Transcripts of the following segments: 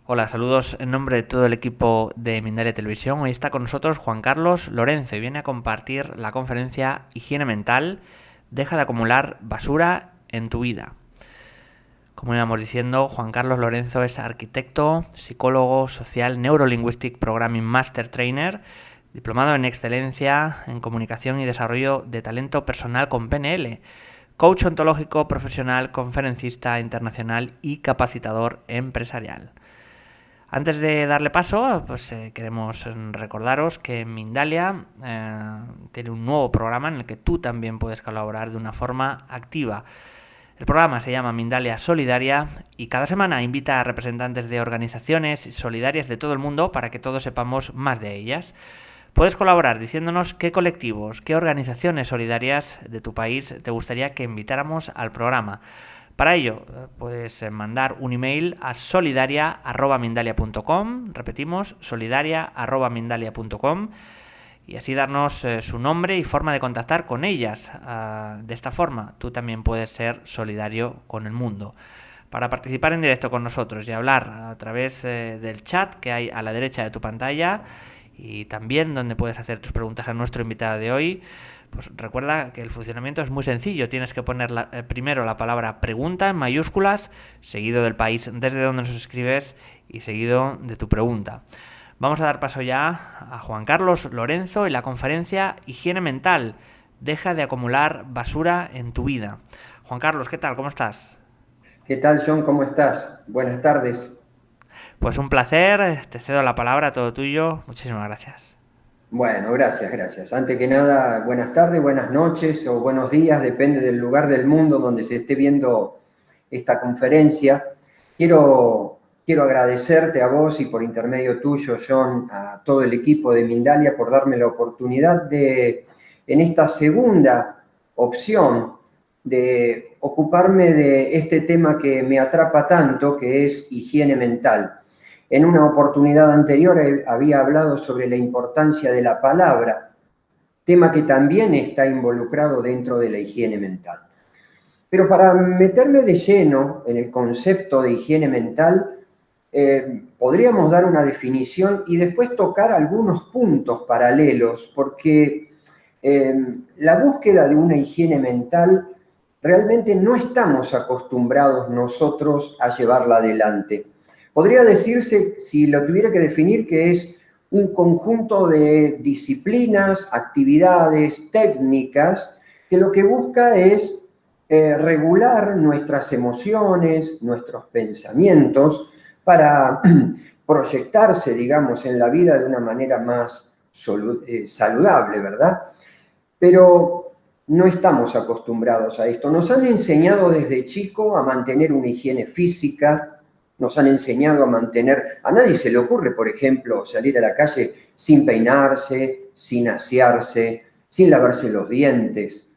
Hola, saludos en nombre de todo el equipo de Mindalia Televisión. Hoy está con nosotros Juan Carlos Lorenzo y viene a compartir la conferencia Higiene Mental, deja de acumular basura en tu vida. Como íbamos diciendo, Juan Carlos Lorenzo es arquitecto, psicólogo social, Neurolinguistic Programming Master Trainer, diplomado en excelencia en comunicación y desarrollo de talento personal con PNL, coach ontológico profesional, conferencista internacional y capacitador empresarial. Antes de darle paso, pues queremos recordaros que Mindalia tiene un nuevo programa en el que tú también puedes colaborar de una forma activa. El programa se llama Mindalia Solidaria y cada semana invita a representantes de organizaciones solidarias de todo el mundo para que todos sepamos más de ellas. Puedes colaborar diciéndonos qué colectivos, qué organizaciones solidarias de tu país te gustaría que invitáramos al programa. Para ello, puedes mandar un email a solidaria@mindalia.com, repetimos, solidaria@mindalia.com, y así darnos su nombre y forma de contactar con ellas. De esta forma, tú también puedes ser solidario con el mundo. Para participar en directo con nosotros y hablar a través del chat que hay a la derecha de tu pantalla, y también donde puedes hacer tus preguntas a nuestro invitado de hoy, pues recuerda que el funcionamiento es muy sencillo. Tienes que poner primero la palabra pregunta en mayúsculas, seguido del país desde donde nos escribes y seguido de tu pregunta. Vamos a dar paso ya a Juan Carlos Lorenzo y la conferencia Higiene Mental, deja de acumular basura en tu vida. Juan Carlos, ¿qué tal? ¿Cómo estás? ¿Qué tal, John? ¿Cómo estás? Buenas tardes. Pues un placer, te cedo la palabra, todo tuyo. Muchísimas gracias. Bueno, gracias. Antes que nada, buenas tardes, buenas noches o buenos días, depende del lugar del mundo donde se esté viendo esta conferencia. Quiero agradecerte a vos y por intermedio tuyo, John, a todo el equipo de Mindalia por darme la oportunidad de, en esta segunda opción, de ocuparme de este tema que me atrapa tanto, que es higiene mental. En una oportunidad anterior había hablado sobre la importancia de la palabra, tema que también está involucrado dentro de la higiene mental. Pero para meterme de lleno en el concepto de higiene mental, podríamos dar una definición y después tocar algunos puntos paralelos, porque la búsqueda de una higiene mental realmente no estamos acostumbrados nosotros a llevarla adelante. Podría decirse, si lo tuviera que definir, que es un conjunto de disciplinas, actividades, técnicas, que lo que busca es regular nuestras emociones, nuestros pensamientos, para proyectarse, digamos, en la vida de una manera más saludable, ¿verdad? Pero no estamos acostumbrados a esto. Nos han enseñado desde chico a mantener una higiene física, nos han enseñado a mantener... A nadie se le ocurre, por ejemplo, salir a la calle sin peinarse, sin asearse, sin lavarse los dientes.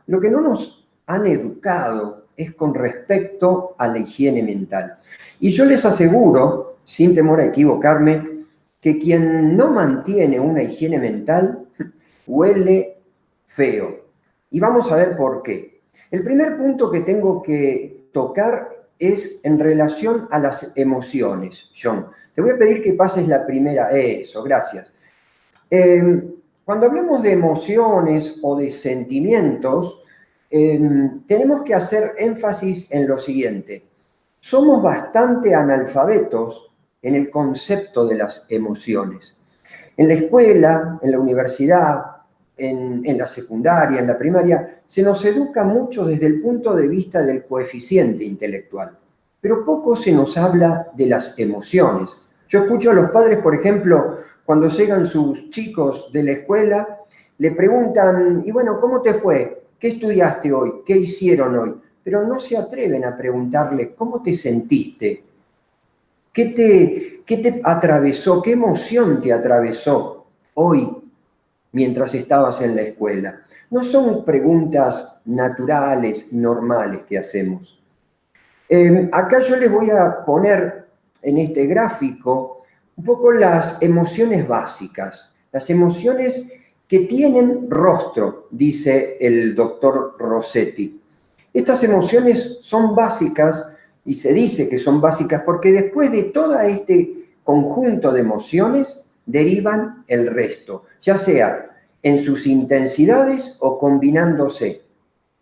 Lo que no nos han educado es con respecto a la higiene mental. Y yo les aseguro, sin temor a equivocarme, que quien no mantiene una higiene mental huele feo. Y vamos a ver por qué. El primer punto que tengo que tocar es en relación a las emociones, John. Te voy a pedir que pases la primera. Eso, gracias. Cuando hablamos de emociones o de sentimientos, tenemos que hacer énfasis en lo siguiente. Somos bastante analfabetos en el concepto de las emociones. En la escuela, en la universidad, en la secundaria, en la primaria, se nos educa mucho desde el punto de vista del coeficiente intelectual, pero poco se nos habla de las emociones. Yo escucho a los padres, por ejemplo, cuando llegan sus chicos de la escuela, le preguntan, y bueno, ¿cómo te fue? ¿Qué estudiaste hoy? ¿Qué hicieron hoy? Pero no se atreven a preguntarle, ¿cómo te sentiste? ¿Qué te atravesó? ¿Qué emoción te atravesó hoy mientras estabas en la escuela? No son preguntas naturales, normales que hacemos. Acá yo les voy a poner en este gráfico un poco las emociones básicas, las emociones que tienen rostro, dice el doctor Rossetti. Estas emociones son básicas, y se dice que son básicas porque después de todo este conjunto de emociones derivan el resto, ya sea en sus intensidades o combinándose.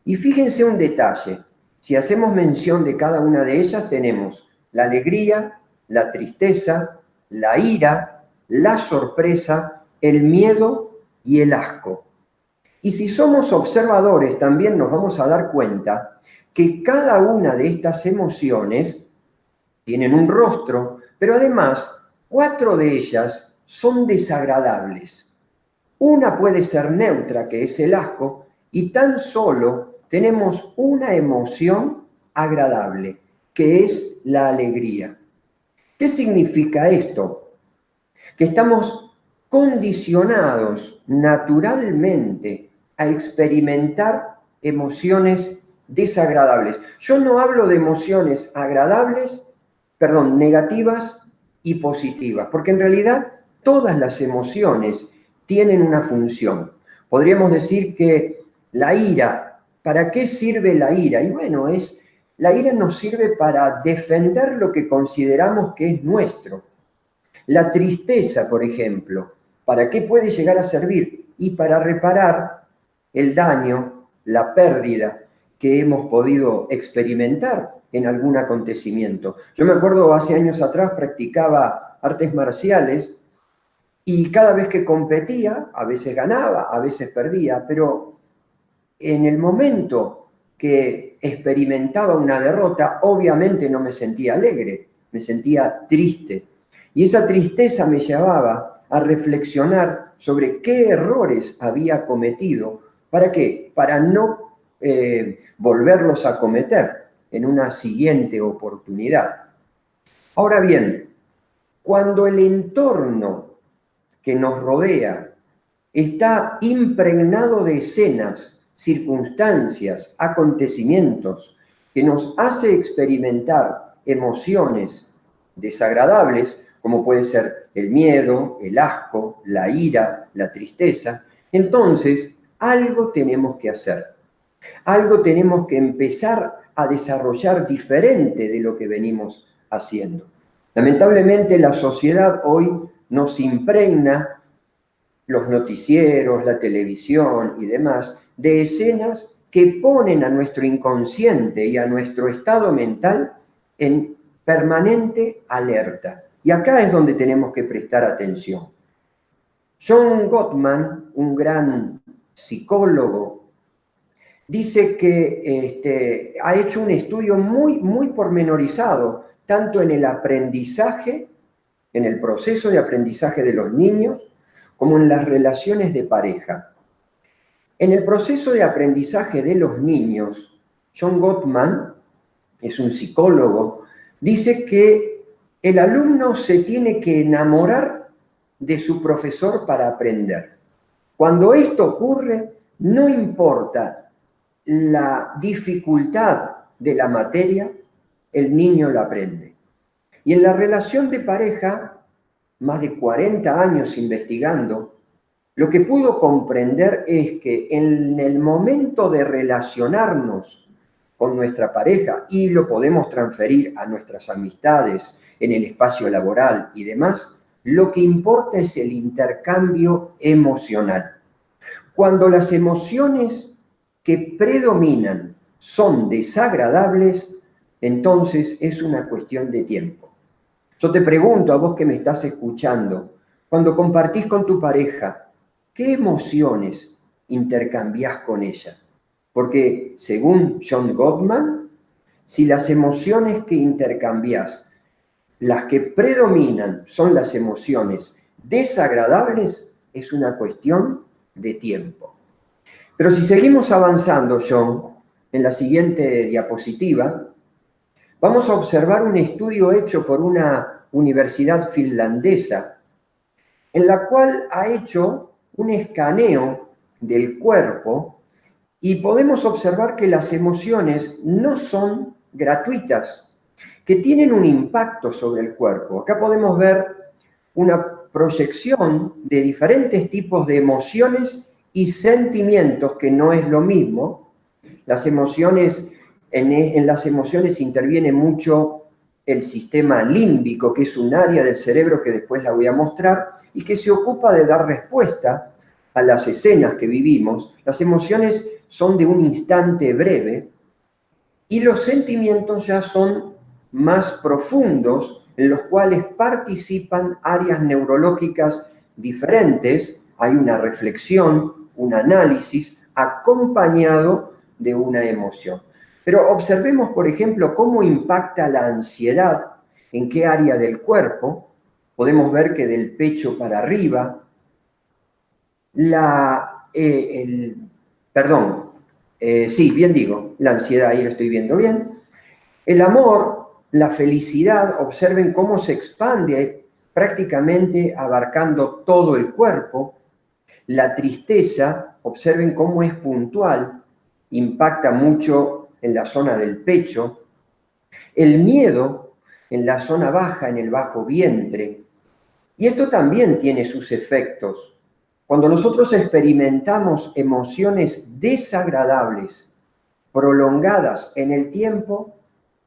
Y fíjense un detalle, si hacemos mención de cada una de ellas, tenemos la alegría, la tristeza, la ira, la sorpresa, el miedo y el asco. Y si somos observadores, también nos vamos a dar cuenta que cada una de estas emociones tienen un rostro, pero además 4 de ellas son desagradables. Una puede ser neutra, que es el asco, y tan solo tenemos una emoción agradable, que es la alegría. ¿Qué significa esto? Que estamos condicionados naturalmente a experimentar emociones desagradables. Yo no hablo de emociones negativas y positivas, porque en realidad todas las emociones tienen una función. Podríamos decir que la ira, ¿para qué sirve la ira? Y bueno, la ira nos sirve para defender lo que consideramos que es nuestro. La tristeza, por ejemplo, ¿para qué puede llegar a servir? Y para reparar el daño, la pérdida que hemos podido experimentar en algún acontecimiento. Yo me acuerdo hace años atrás practicaba artes marciales y cada vez que competía, a veces ganaba, a veces perdía, pero en el momento que experimentaba una derrota, obviamente no me sentía alegre, me sentía triste. Y esa tristeza me llevaba a reflexionar sobre qué errores había cometido. ¿Para qué? Para no volverlos a cometer en una siguiente oportunidad. Ahora bien, cuando el entorno que nos rodea está impregnado de escenas, circunstancias, acontecimientos que nos hace experimentar emociones desagradables, como puede ser el miedo, el asco, la ira, la tristeza, entonces algo tenemos que hacer. Algo tenemos que empezar a desarrollar diferente de lo que venimos haciendo. Lamentablemente la sociedad hoy nos impregna, los noticieros, la televisión y demás, de escenas que ponen a nuestro inconsciente y a nuestro estado mental en permanente alerta. Y acá es donde tenemos que prestar atención. John Gottman, un gran psicólogo, dice que ha hecho un estudio muy pormenorizado, tanto en el aprendizaje, en el proceso de aprendizaje de los niños, como en las relaciones de pareja. En el proceso de aprendizaje de los niños, John Gottman, es un psicólogo, dice que el alumno se tiene que enamorar de su profesor para aprender. Cuando esto ocurre, no importa la dificultad de la materia, el niño la aprende. Y en la relación de pareja, más de 40 años investigando, lo que pudo comprender es que en el momento de relacionarnos con nuestra pareja, y lo podemos transferir a nuestras amistades, en el espacio laboral y demás, lo que importa es el intercambio emocional. Cuando las emociones que predominan son desagradables, entonces es una cuestión de tiempo. Yo te pregunto a vos que me estás escuchando, cuando compartís con tu pareja, ¿qué emociones intercambiás con ella? Porque según John Gottman, si las emociones que intercambiás, las que predominan son las emociones desagradables, es una cuestión de tiempo. Pero si seguimos avanzando, John, en la siguiente diapositiva, vamos a observar un estudio hecho por una universidad finlandesa, en la cual ha hecho un escaneo del cuerpo y podemos observar que las emociones no son gratuitas, que tienen un impacto sobre el cuerpo. Acá podemos ver una proyección de diferentes tipos de emociones y sentimientos, que no es lo mismo. Las emociones, en las emociones interviene mucho el sistema límbico, que es un área del cerebro que después la voy a mostrar, y que se ocupa de dar respuesta a las escenas que vivimos. Las emociones son de un instante breve, y los sentimientos ya son más profundos, en los cuales participan áreas neurológicas diferentes. Hay una reflexión, un análisis acompañado de una emoción. Pero observemos, por ejemplo, cómo impacta la ansiedad, en qué área del cuerpo. Podemos ver que del pecho para arriba, sí, bien digo, la ansiedad, ahí lo estoy viendo bien. El amor, la felicidad, observen cómo se expande prácticamente abarcando todo el cuerpo. La tristeza, observen cómo es puntual, impacta mucho en la zona del pecho. El miedo, en la zona baja, en el bajo vientre. Y esto también tiene sus efectos. Cuando nosotros experimentamos emociones desagradables, prolongadas en el tiempo,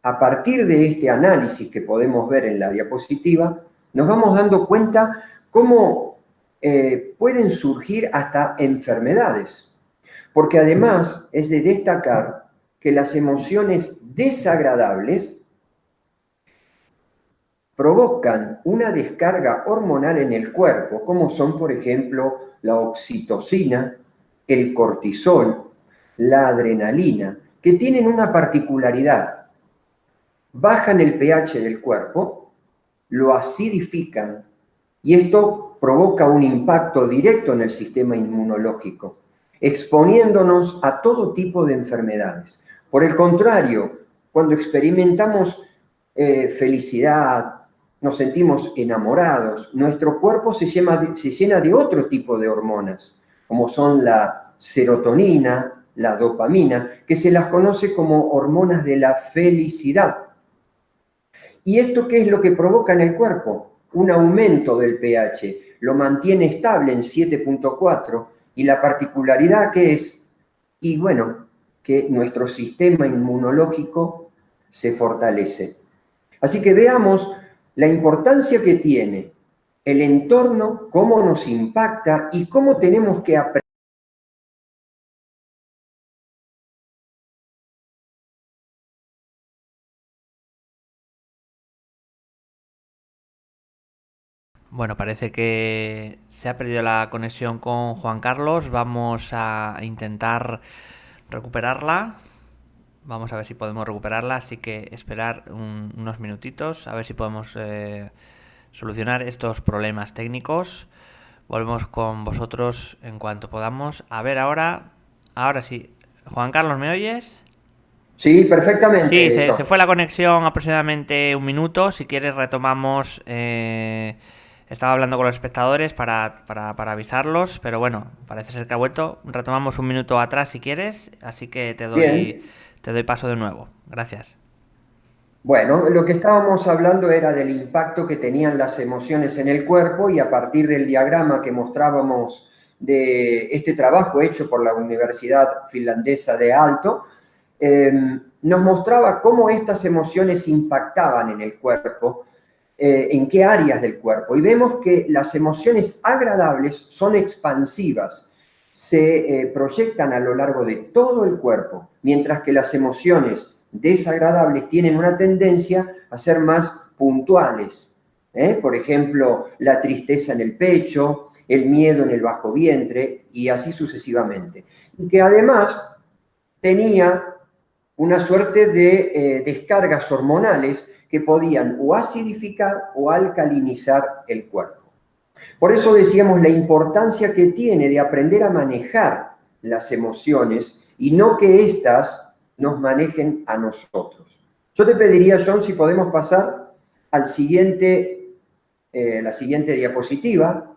a partir de este análisis que podemos ver en la diapositiva, nos vamos dando cuenta cómo pueden surgir hasta enfermedades. Porque además es de destacar que las emociones desagradables provocan una descarga hormonal en el cuerpo, como son, por ejemplo, la oxitocina, el cortisol, la adrenalina, que tienen una particularidad. Bajan el pH del cuerpo, lo acidifican, y esto provoca un impacto directo en el sistema inmunológico, exponiéndonos a todo tipo de enfermedades. Por el contrario, cuando experimentamos felicidad, nos sentimos enamorados, nuestro cuerpo se llena de otro tipo de hormonas, como son la serotonina, la dopamina, que se las conoce como hormonas de la felicidad. ¿Y esto qué es lo que provoca en el cuerpo? Un aumento del pH, lo mantiene estable en 7.4, y la particularidad que es, y bueno, que nuestro sistema inmunológico se fortalece. Así que veamos la importancia que tiene el entorno, cómo nos impacta y cómo tenemos que aprender. Bueno, parece que se ha perdido la conexión con Juan Carlos. Vamos a intentar recuperarla. Vamos a ver si podemos recuperarla, así que esperar unos minutitos a ver si podemos solucionar estos problemas técnicos. Volvemos con vosotros en cuanto podamos. A ver ahora sí. Juan Carlos, ¿me oyes? Sí, Sí, perfectamente, se John. fue la conexión aproximadamente un minuto. Si quieres retomamos. Estaba hablando con los espectadores para avisarlos, pero bueno, parece ser que ha vuelto. Retomamos un minuto atrás si quieres, así que Bien. te doy paso de nuevo. Gracias. Bueno, lo que estábamos hablando era del impacto que tenían las emociones en el cuerpo, y a partir del diagrama que mostrábamos de este trabajo hecho por la Universidad Finlandesa de Aalto, nos mostraba cómo estas emociones impactaban en el cuerpo, en qué áreas del cuerpo. Y vemos que las emociones agradables son expansivas, se proyectan a lo largo de todo el cuerpo, mientras que las emociones desagradables tienen una tendencia a ser más puntuales. Por ejemplo, la tristeza en el pecho, el miedo en el bajo vientre, y así sucesivamente. Y que además tenía una suerte de descargas hormonales que podían o acidificar o alcalinizar el cuerpo. Por eso decíamos la importancia que tiene de aprender a manejar las emociones y no que éstas nos manejen a nosotros. Yo te pediría, John, si podemos pasar al siguiente, la siguiente diapositiva.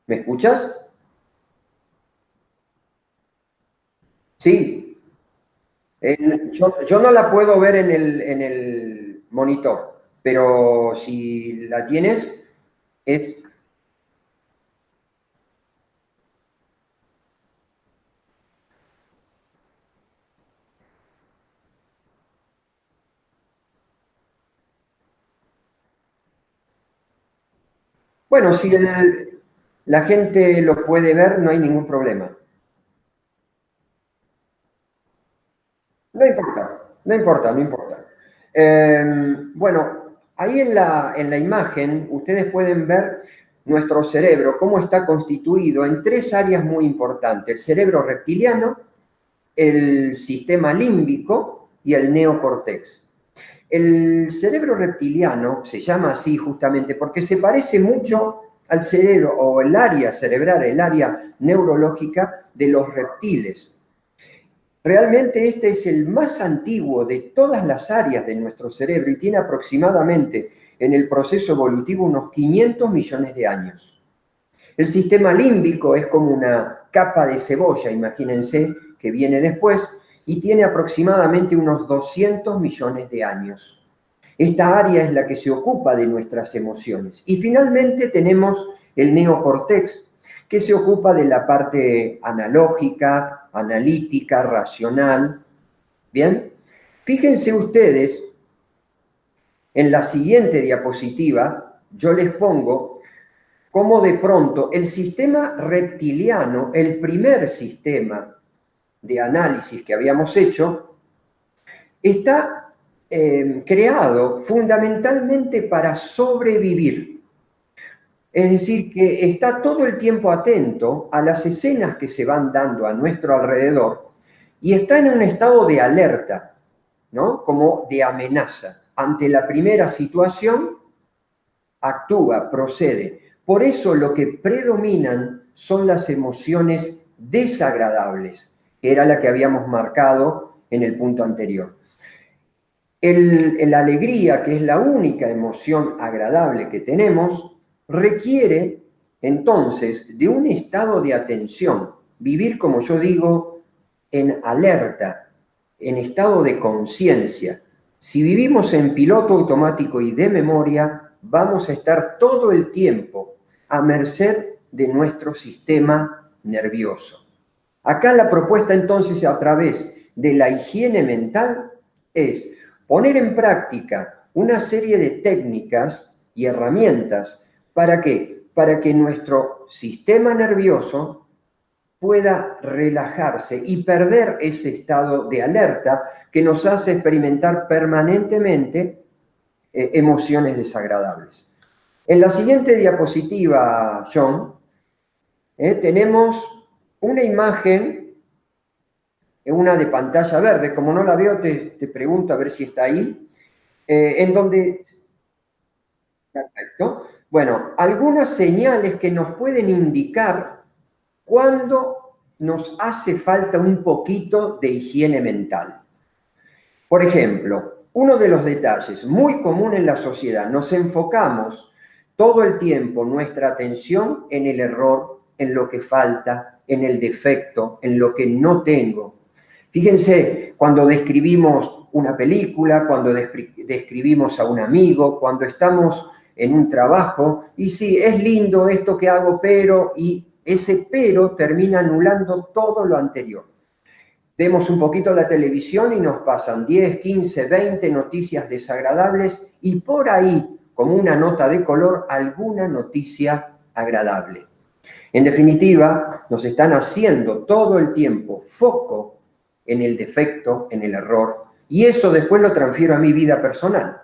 ¿Me escuchas? Sí. Yo no la puedo ver en el monitor, pero si la tienes, es... Bueno, si la gente lo puede ver, no hay ningún problema. No importa, no importa, no importa. Bueno, ahí en la imagen ustedes pueden ver nuestro cerebro, cómo está constituido en tres áreas muy importantes: el cerebro reptiliano, el sistema límbico y el neocortex. El cerebro reptiliano se llama así justamente porque se parece mucho al cerebro o el área cerebral, el área neurológica de los reptiles. Realmente este es el más antiguo de todas las áreas de nuestro cerebro y tiene aproximadamente en el proceso evolutivo unos 500 millones de años. El sistema límbico es como una capa de cebolla, imagínense, que viene después y tiene aproximadamente unos 200 millones de años. Esta área es la que se ocupa de nuestras emociones. Y finalmente tenemos el neocortex, que se ocupa de la parte analógica, analítica, racional. Bien, fíjense ustedes, en la siguiente diapositiva, yo les pongo cómo de pronto el sistema reptiliano, el primer sistema de análisis que habíamos hecho, está creado fundamentalmente para sobrevivir. Es decir, que está todo el tiempo atento a las escenas que se van dando a nuestro alrededor y está en un estado de alerta, ¿no? Como de amenaza. Ante la primera situación, actúa, procede. Por eso lo que predominan son las emociones desagradables, que era la que habíamos marcado en el punto anterior. La alegría, que es la única emoción agradable que tenemos, requiere entonces de un estado de atención, vivir, como yo digo, en alerta, en estado de conciencia. Si vivimos en piloto automático y de memoria, vamos a estar todo el tiempo a merced de nuestro sistema nervioso. Acá la propuesta entonces a través de la higiene mental es poner en práctica una serie de técnicas y herramientas. ¿Para qué? Para que nuestro sistema nervioso pueda relajarse y perder ese estado de alerta que nos hace experimentar permanentemente emociones desagradables. En la siguiente diapositiva, John, tenemos una imagen, una de pantalla verde. Como no la veo, te pregunto a ver si está ahí, en donde... Perfecto. Bueno, algunas señales que nos pueden indicar cuando nos hace falta un poquito de higiene mental. Por ejemplo, uno de los detalles muy común en la sociedad, nos enfocamos todo el tiempo nuestra atención en el error, en lo que falta, en el defecto, en lo que no tengo. Fíjense, cuando describimos una película, cuando describimos a un amigo, cuando estamos en un trabajo, y sí, es lindo esto que hago, pero, y ese pero termina anulando todo lo anterior. Vemos un poquito la televisión y nos pasan 10, 15, 20 noticias desagradables y por ahí, como una nota de color, alguna noticia agradable. En definitiva, nos están haciendo todo el tiempo foco en el defecto, en el error, y eso después lo transfiero a mi vida personal.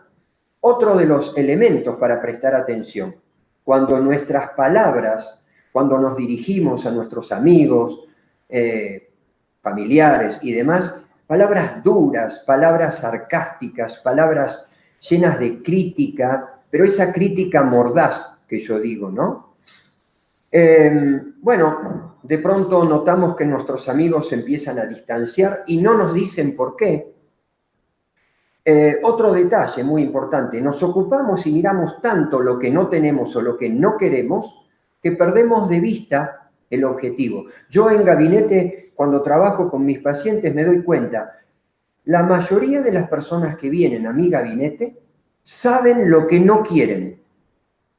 Otro de los elementos para prestar atención, cuando nuestras palabras, cuando nos dirigimos a nuestros amigos, familiares y demás, palabras duras, palabras sarcásticas, palabras llenas de crítica, pero esa crítica mordaz que yo digo, ¿no? Bueno, de pronto notamos que nuestros amigos se empiezan a distanciar y no nos dicen por qué. Otro detalle muy importante, nos ocupamos y miramos tanto lo que no tenemos o lo que no queremos que perdemos de vista el objetivo. Yo en gabinete, cuando trabajo con mis pacientes, me doy cuenta, la mayoría de las personas que vienen a mi gabinete saben lo que no quieren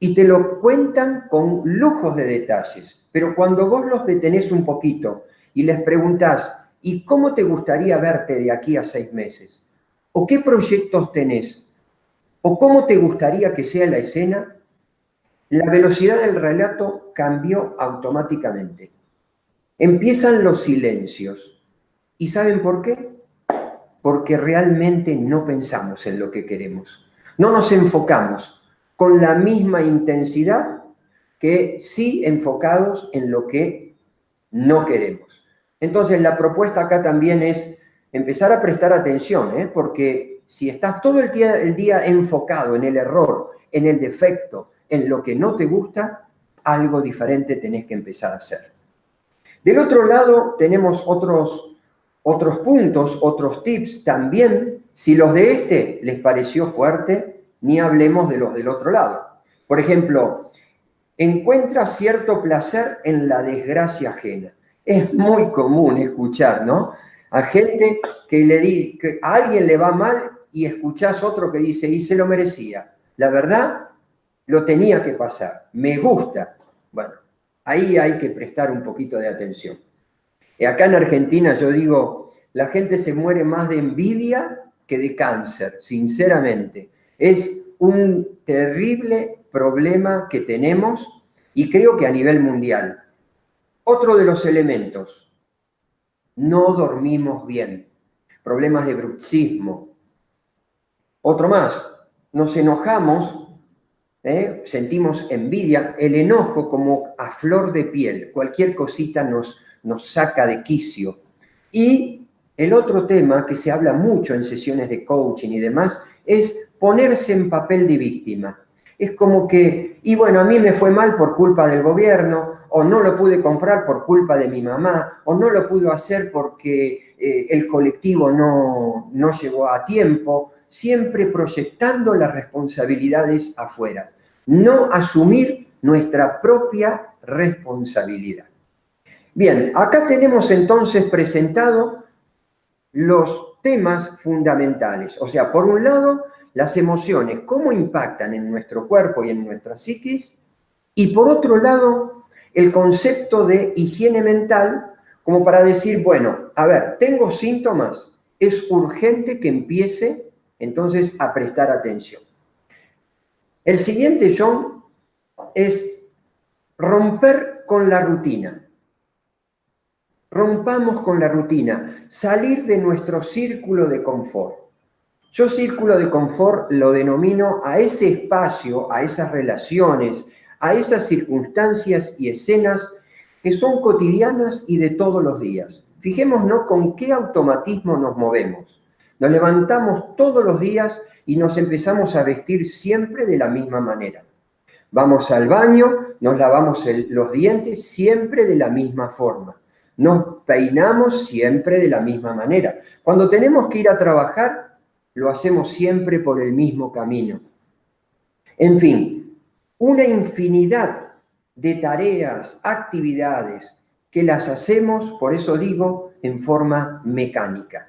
y te lo cuentan con lujos de detalles. Pero cuando vos los detenés un poquito y les preguntás, ¿y cómo te gustaría verte de aquí a 6 meses? ¿O qué proyectos tenés? ¿O cómo te gustaría que sea la escena? La velocidad del relato cambió automáticamente. Empiezan los silencios. ¿Y saben por qué? Porque realmente no pensamos en lo que queremos. No nos enfocamos con la misma intensidad que sí enfocados en lo que no queremos. Entonces, la propuesta acá también es empezar a prestar atención, porque si estás todo el día enfocado en el error, en el defecto, en lo que no te gusta, algo diferente tenés que empezar a hacer. Del otro lado, tenemos otros puntos, otros tips también. Si los de este les pareció fuerte, ni hablemos de los del otro lado. Por ejemplo, encuentra cierto placer en la desgracia ajena. Es muy común escuchar, ¿no? A gente que a alguien le va mal y escuchás otro que dice, y se lo merecía. La verdad, lo tenía que pasar. Me gusta. Bueno, ahí hay que prestar un poquito de atención. Acá en Argentina yo digo, la gente se muere más de envidia que de cáncer, sinceramente. Es un terrible problema que tenemos y creo que a nivel mundial. Otro de los elementos, no dormimos bien. Problemas de bruxismo. Otro más, nos enojamos, sentimos envidia, el enojo como a flor de piel. Cualquier cosita nos saca de quicio. Y el otro tema que se habla mucho en sesiones de coaching y demás es ponerse en papel de víctima. Es como que, y bueno, a mí me fue mal por culpa del gobierno, o no lo pude comprar por culpa de mi mamá, o no lo pude hacer porque el colectivo no llegó a tiempo, siempre proyectando las responsabilidades afuera. No asumir nuestra propia responsabilidad. Bien, acá tenemos entonces presentado los temas fundamentales. O sea, por un lado, las emociones, cómo impactan en nuestro cuerpo y en nuestra psiquis. Y por otro lado, el concepto de higiene mental, como para decir, bueno, a ver, tengo síntomas, es urgente que empiece entonces a prestar atención. El siguiente, John, es romper con la rutina. Rompamos con la rutina, salir de nuestro círculo de confort. Yo círculo de confort lo denomino a ese espacio, a esas relaciones, a esas circunstancias y escenas que son cotidianas y de todos los días. Fijémonos con qué automatismo nos movemos. Nos levantamos todos los días y nos empezamos a vestir siempre de la misma manera. Vamos al baño, nos lavamos los dientes siempre de la misma forma. Nos peinamos siempre de la misma manera. Cuando tenemos que ir a trabajar, lo hacemos siempre por el mismo camino. En fin, una infinidad de tareas, actividades que las hacemos, por eso digo, en forma mecánica.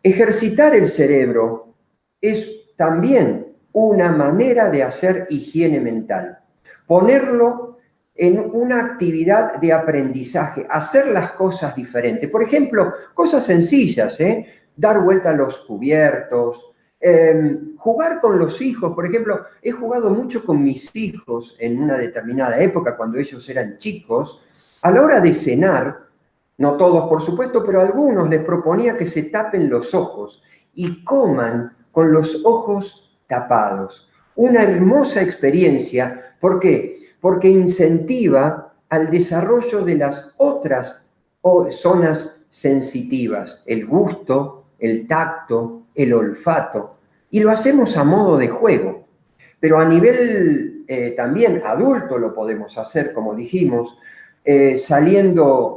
Ejercitar el cerebro es también una manera de hacer higiene mental. Ponerlo en una actividad de aprendizaje, hacer las cosas diferentes. Por ejemplo, cosas sencillas, dar vuelta a los cubiertos, jugar con los hijos. Por ejemplo, he jugado mucho con mis hijos en una determinada época, cuando ellos eran chicos. A la hora de cenar, no todos por supuesto, pero a algunos les proponía que se tapen los ojos y coman con los ojos tapados. Una hermosa experiencia. ¿Por qué? Porque incentiva al desarrollo de las otras zonas sensitivas, el gusto, el tacto, el olfato, y lo hacemos a modo de juego. Pero a nivel también adulto lo podemos hacer, como dijimos,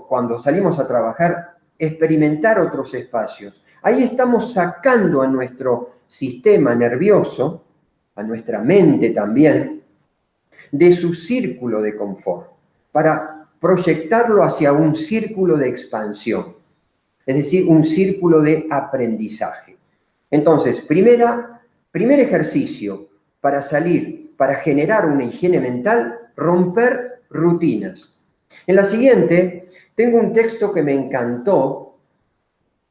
cuando salimos a trabajar, experimentar otros espacios. Ahí estamos sacando a nuestro sistema nervioso, a nuestra mente también, de su círculo de confort, para proyectarlo hacia un círculo de expansión, es decir, un círculo de aprendizaje. Entonces, primer ejercicio para salir, para generar una higiene mental, romper rutinas. En la siguiente, tengo un texto que me encantó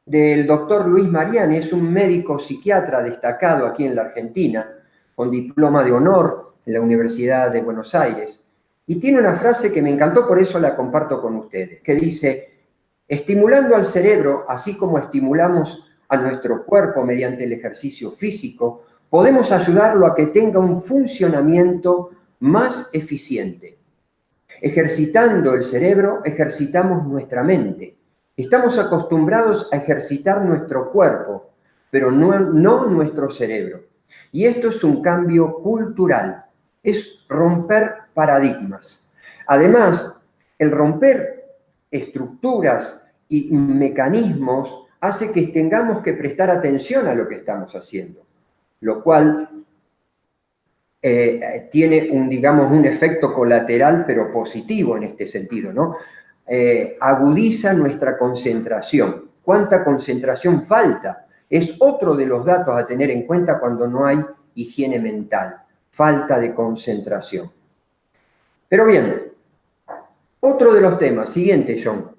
del doctor Luis Mariani, es un médico psiquiatra destacado aquí en la Argentina, con diploma de honor en la Universidad de Buenos Aires. Y tiene una frase que me encantó, por eso la comparto con ustedes, que dice: estimulando al cerebro, así como estimulamos a nuestro cuerpo mediante el ejercicio físico, podemos ayudarlo a que tenga un funcionamiento más eficiente. Ejercitando el cerebro, ejercitamos nuestra mente. Estamos acostumbrados a ejercitar nuestro cuerpo, pero no nuestro cerebro. Y esto es un cambio cultural, es romper paradigmas. Además, el romper estructuras y mecanismos hace que tengamos que prestar atención a lo que estamos haciendo, lo cual tiene un efecto colateral, pero positivo en este sentido, ¿no? Agudiza nuestra concentración. ¿Cuánta concentración falta? Es otro de los datos a tener en cuenta cuando no hay higiene mental, falta de concentración. Pero bien, otro de los temas, siguiente, John.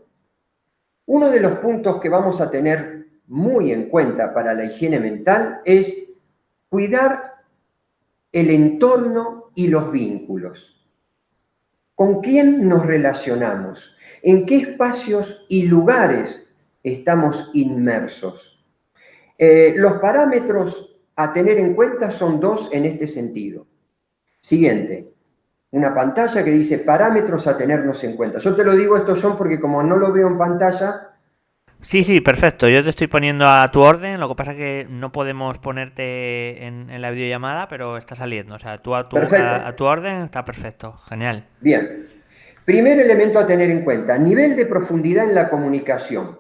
Uno de los puntos que vamos a tener muy en cuenta para la higiene mental es cuidar el entorno y los vínculos. ¿Con quién nos relacionamos? ¿En qué espacios y lugares estamos inmersos? Los parámetros a tener en cuenta son dos en este sentido. Siguiente, una pantalla que dice parámetros a tenernos en cuenta. Yo te lo digo esto, John, porque como no lo veo en pantalla... Sí, perfecto. Yo te estoy poniendo a tu orden. Lo que pasa es que no podemos ponerte en la videollamada, pero está saliendo. O sea, tú a tu orden está perfecto. Genial. Bien. Primer elemento a tener en cuenta, nivel de profundidad en la comunicación.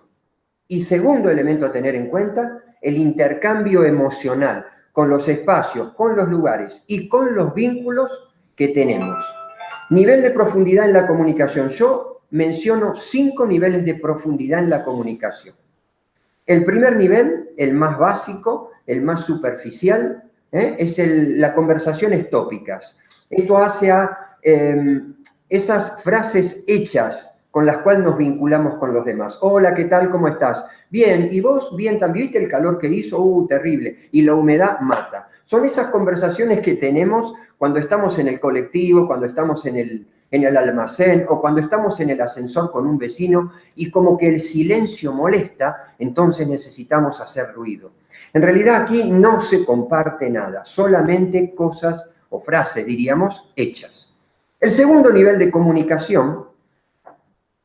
Y segundo elemento a tener en cuenta, el intercambio emocional con los espacios, con los lugares y con los vínculos que tenemos. Nivel de profundidad en la comunicación. Yo menciono 5 niveles de profundidad en la comunicación. El primer nivel, el más básico, el más superficial, es las conversaciones tópicas. Esto hace a esas frases hechas con las cuales nos vinculamos con los demás. Hola, ¿qué tal? ¿Cómo estás? Bien, ¿y vos? Bien, ¿también viste el calor que hizo? Terrible. Y la humedad mata. Son esas conversaciones que tenemos cuando estamos en el colectivo, cuando estamos en el almacén o cuando estamos en el ascensor con un vecino y como que el silencio molesta, entonces necesitamos hacer ruido. En realidad aquí no se comparte nada, solamente cosas o frases, diríamos, hechas. El segundo nivel de comunicación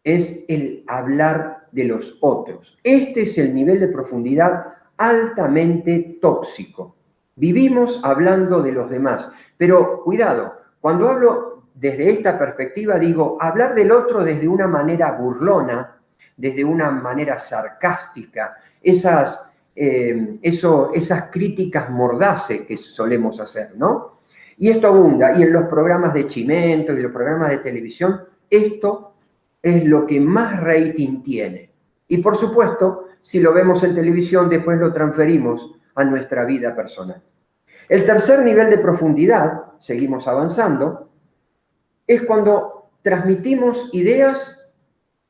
es el hablar de los otros. Este es el nivel de profundidad altamente tóxico. Vivimos hablando de los demás, pero cuidado, cuando hablo desde esta perspectiva, digo, hablar del otro desde una manera burlona, desde una manera sarcástica, esas críticas mordaces que solemos hacer, ¿no? Y esto abunda, y en los programas de Chimento y los programas de televisión, esto es lo que más rating tiene. Y por supuesto, si lo vemos en televisión, después lo transferimos a nuestra vida personal. El tercer nivel de profundidad, seguimos avanzando, es cuando transmitimos ideas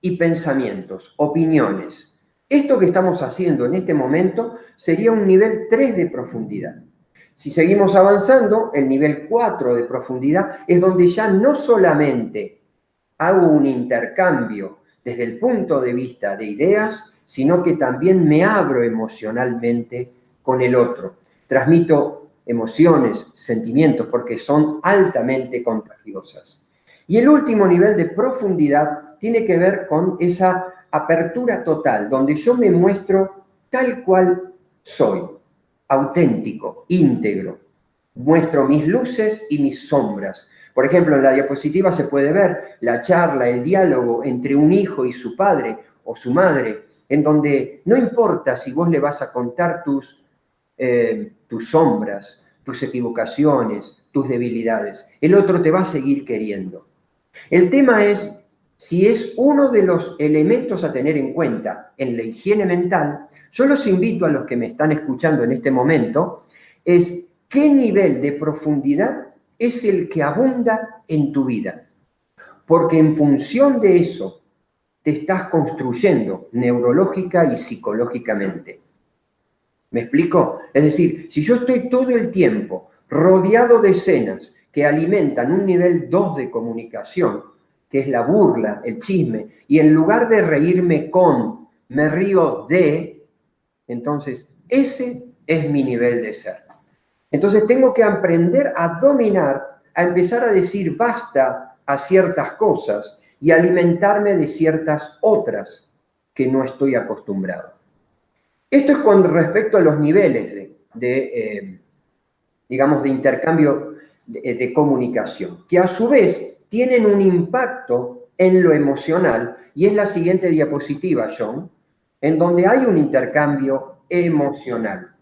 y pensamientos, opiniones. Esto que estamos haciendo en este momento sería un nivel 3 de profundidad. Si seguimos avanzando, el nivel 4 de profundidad es donde ya no solamente hago un intercambio desde el punto de vista de ideas, sino que también me abro emocionalmente con el otro. Transmito emociones, sentimientos, porque son altamente contagiosas. Y el último nivel de profundidad tiene que ver con esa apertura total, donde yo me muestro tal cual soy, auténtico, íntegro. Muestro mis luces y mis sombras. Por ejemplo, en la diapositiva se puede ver la charla, el diálogo entre un hijo y su padre o su madre, en donde no importa si vos le vas a contar tus sombras, tus equivocaciones, tus debilidades, el otro te va a seguir queriendo. El tema es si es uno de los elementos a tener en cuenta en la higiene mental. Yo los invito a los que me están escuchando en este momento, es qué nivel de profundidad es el que abunda en tu vida. Porque en función de eso te estás construyendo neurológica y psicológicamente. ¿Me explico? Es decir, si yo estoy todo el tiempo rodeado de escenas que alimentan un nivel 2 de comunicación, que es la burla, el chisme, y en lugar de reírme con, me río de, entonces ese es mi nivel de ser. Entonces tengo que aprender a dominar, a empezar a decir basta a ciertas cosas y alimentarme de ciertas otras que no estoy acostumbrado. Esto es con respecto a los niveles digamos, de intercambio de comunicación, que a su vez tienen un impacto en lo emocional, y es la siguiente diapositiva, John, en donde hay un intercambio emocional.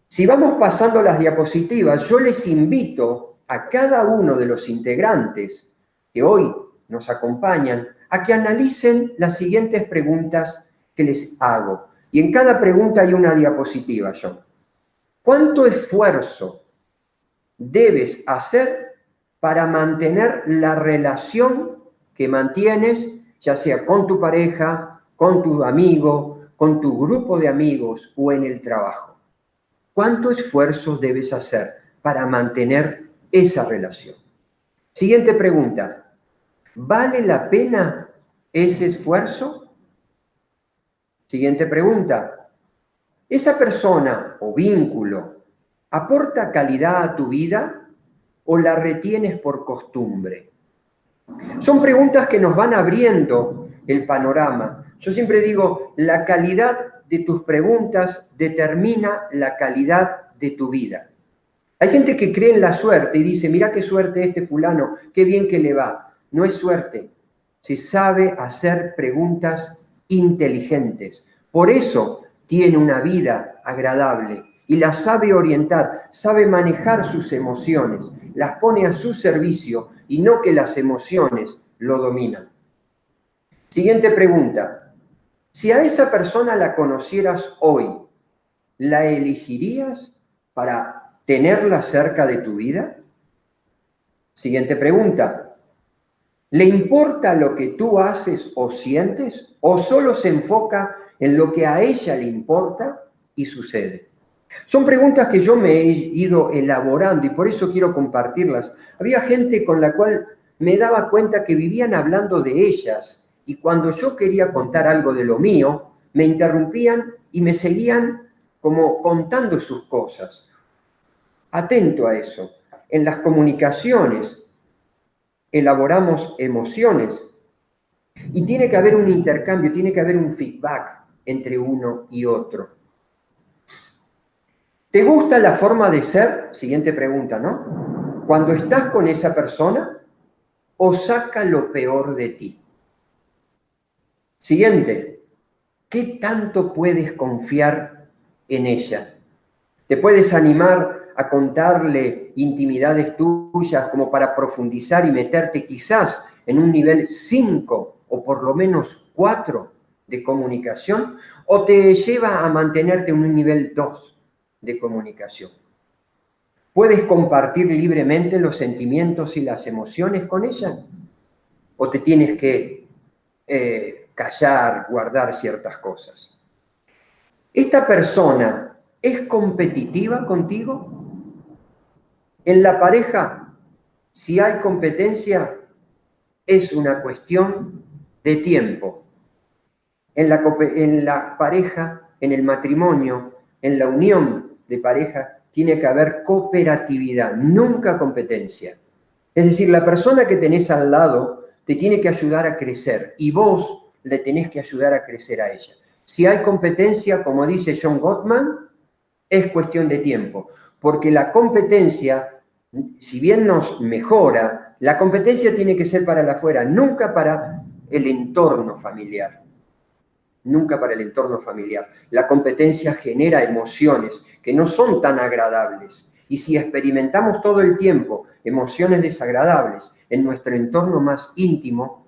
Si vamos pasando las diapositivas, yo les invito a cada uno de los integrantes que hoy nos acompañan a que analicen las siguientes preguntas que les hago. Y en cada pregunta hay una diapositiva, John. ¿Cuánto esfuerzo debes hacer para mantener la relación que mantienes, ya sea con tu pareja, con tu amigo, con tu grupo de amigos o en el trabajo? ¿Cuánto esfuerzo debes hacer para mantener esa relación? Siguiente pregunta. ¿Vale la pena ese esfuerzo? Siguiente pregunta. ¿Esa persona o vínculo aporta calidad a tu vida o la retienes por costumbre? Son preguntas que nos van abriendo el panorama. Yo siempre digo, la calidad de tus preguntas determina la calidad de tu vida. Hay gente que cree en la suerte y dice, mira qué suerte este fulano, qué bien que le va. No es suerte, se sabe hacer preguntas inteligentes. Por eso tiene una vida agradable y la sabe orientar, sabe manejar sus emociones, las pone a su servicio y no que las emociones lo dominan. Siguiente pregunta. Si a esa persona la conocieras hoy, ¿la elegirías para tenerla cerca de tu vida? Siguiente pregunta. ¿Le importa lo que tú haces o sientes o solo se enfoca en lo que a ella le importa y sucede? Son preguntas que yo me he ido elaborando y por eso quiero compartirlas. Había gente con la cual me daba cuenta que vivían hablando de ellas y cuando yo quería contar algo de lo mío, me interrumpían y me seguían como contando sus cosas. Atento a eso. En las comunicaciones elaboramos emociones y tiene que haber un intercambio, tiene que haber un feedback entre uno y otro. ¿Te gusta la forma de ser? Siguiente pregunta, ¿no? Cuando estás con esa persona, ¿o saca lo peor de ti? Siguiente, ¿qué tanto puedes confiar en ella? ¿Te puedes animar a contarle intimidades tuyas como para profundizar y meterte quizás en un nivel 5 o por lo menos 4 de comunicación? ¿O te lleva a mantenerte en un nivel 2 de comunicación? ¿Puedes compartir libremente los sentimientos y las emociones con ella? ¿O te tienes que callar, guardar ciertas cosas? ¿Esta persona es competitiva contigo? En la pareja, si hay competencia, es una cuestión de tiempo. En la pareja, en el matrimonio, en la unión de pareja, tiene que haber cooperatividad, nunca competencia. Es decir, la persona que tenés al lado te tiene que ayudar a crecer y vos le tenés que ayudar a crecer a ella. Si hay competencia, como dice John Gottman, es cuestión de tiempo, porque la competencia, si bien nos mejora, la competencia tiene que ser para el afuera, nunca para el entorno familiar. Nunca para el entorno familiar. La competencia genera emociones que no son tan agradables. Y si experimentamos todo el tiempo emociones desagradables en nuestro entorno más íntimo,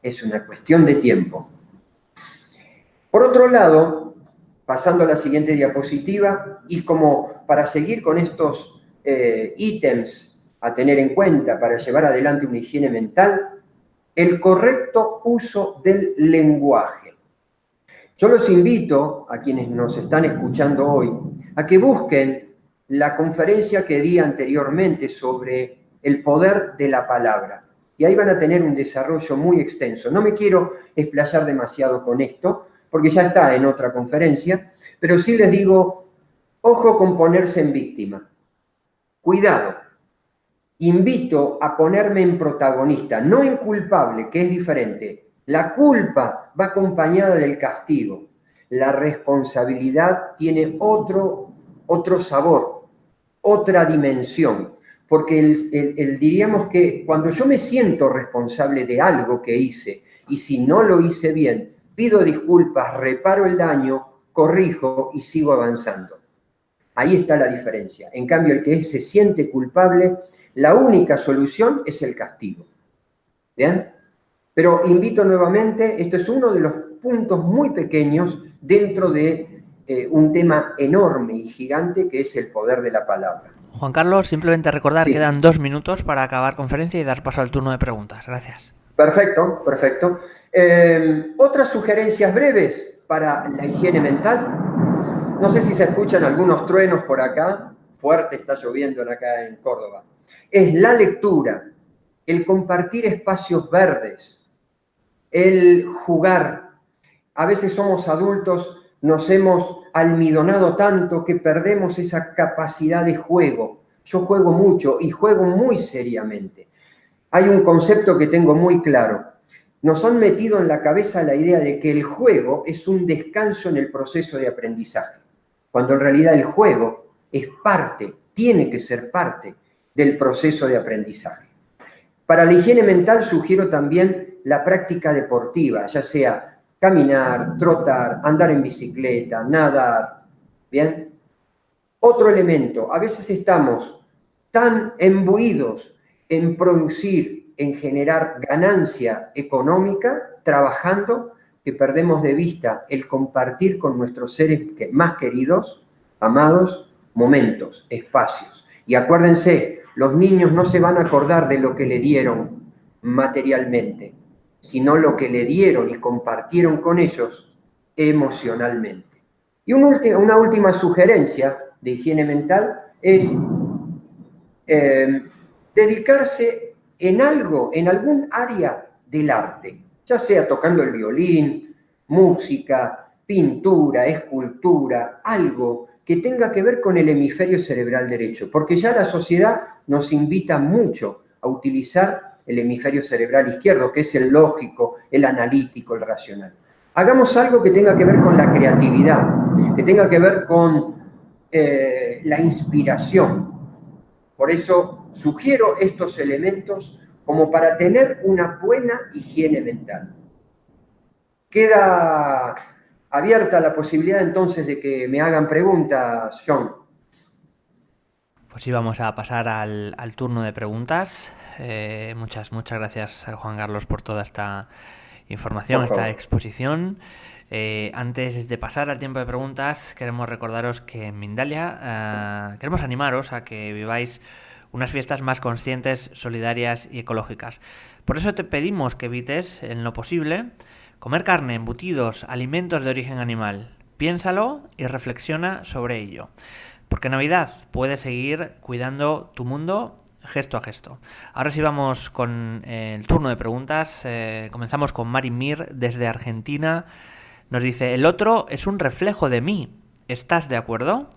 es una cuestión de tiempo. Por otro lado, pasando a la siguiente diapositiva, y como para seguir con estos ítems a tener en cuenta para llevar adelante una higiene mental? El correcto uso del lenguaje. Yo los invito a quienes nos están escuchando hoy a que busquen la conferencia que di anteriormente sobre el poder de la palabra. Y ahí van a tener un desarrollo muy extenso. No me quiero explayar demasiado con esto, porque ya está en otra conferencia, pero sí les digo, ojo con ponerse en víctima. Cuidado. Invito a ponerme en protagonista, no en culpable, que es diferente. La culpa va acompañada del castigo. La responsabilidad tiene otro sabor, otra dimensión. Porque diríamos que cuando yo me siento responsable de algo que hice y si no lo hice bien, pido disculpas, reparo el daño, corrijo y sigo avanzando. Ahí está la diferencia. En cambio, el que se siente culpable, la única solución es el castigo. ¿Bien? Pero invito nuevamente, esto es uno de los puntos muy pequeños dentro de un tema enorme y gigante que es el poder de la palabra. Juan Carlos, simplemente recordar que Sí. quedan 2 minutos para acabar conferencia y dar paso al turno de preguntas. Gracias. Perfecto, perfecto. Otras sugerencias breves para la higiene mental. No sé si se escuchan algunos truenos por acá. Fuerte está lloviendo acá en Córdoba. Es la lectura, el compartir espacios verdes, el jugar. A veces somos adultos, nos hemos almidonado tanto que perdemos esa capacidad de juego. Yo juego mucho y juego muy seriamente. Hay un concepto que tengo muy claro. Nos han metido en la cabeza la idea de que el juego es un descanso en el proceso de aprendizaje, cuando en realidad el juego es parte, tiene que ser parte del proceso de aprendizaje. Para la higiene mental sugiero también la práctica deportiva, ya sea caminar, trotar, andar en bicicleta, nadar. ¿Bien? Otro elemento, a veces estamos tan embuidos en producir, en generar ganancia económica, trabajando, que perdemos de vista el compartir con nuestros seres más queridos, amados, momentos, espacios. Y acuérdense, los niños no se van a acordar de lo que le dieron materialmente, sino lo que le dieron y compartieron con ellos emocionalmente. Y una última sugerencia de higiene mental es dedicarse en algo, en algún área del arte, ya sea tocando el violín, música, pintura, escultura, algo que tenga que ver con el hemisferio cerebral derecho, porque ya la sociedad nos invita mucho a utilizar el hemisferio cerebral izquierdo, que es el lógico, el analítico, el racional. Hagamos algo que tenga que ver con la creatividad, que tenga que ver con la inspiración. Por eso sugiero estos elementos como para tener una buena higiene mental. Queda abierta la posibilidad entonces de que me hagan preguntas, John. Pues sí, vamos a pasar al turno de preguntas. Muchas gracias a Juan Carlos por toda esta información, esta exposición. Antes de pasar al tiempo de preguntas, queremos recordaros que en Mindalia queremos animaros a que viváis unas fiestas más conscientes, solidarias y ecológicas. Por eso te pedimos que evites, en lo posible, comer carne, embutidos, alimentos de origen animal. Piénsalo y reflexiona sobre ello. Porque Navidad puede seguir cuidando tu mundo gesto a gesto. Ahora sí vamos con el turno de preguntas. Comenzamos con Mari Mir desde Argentina. Nos dice, el otro es un reflejo de mí. ¿Estás de acuerdo?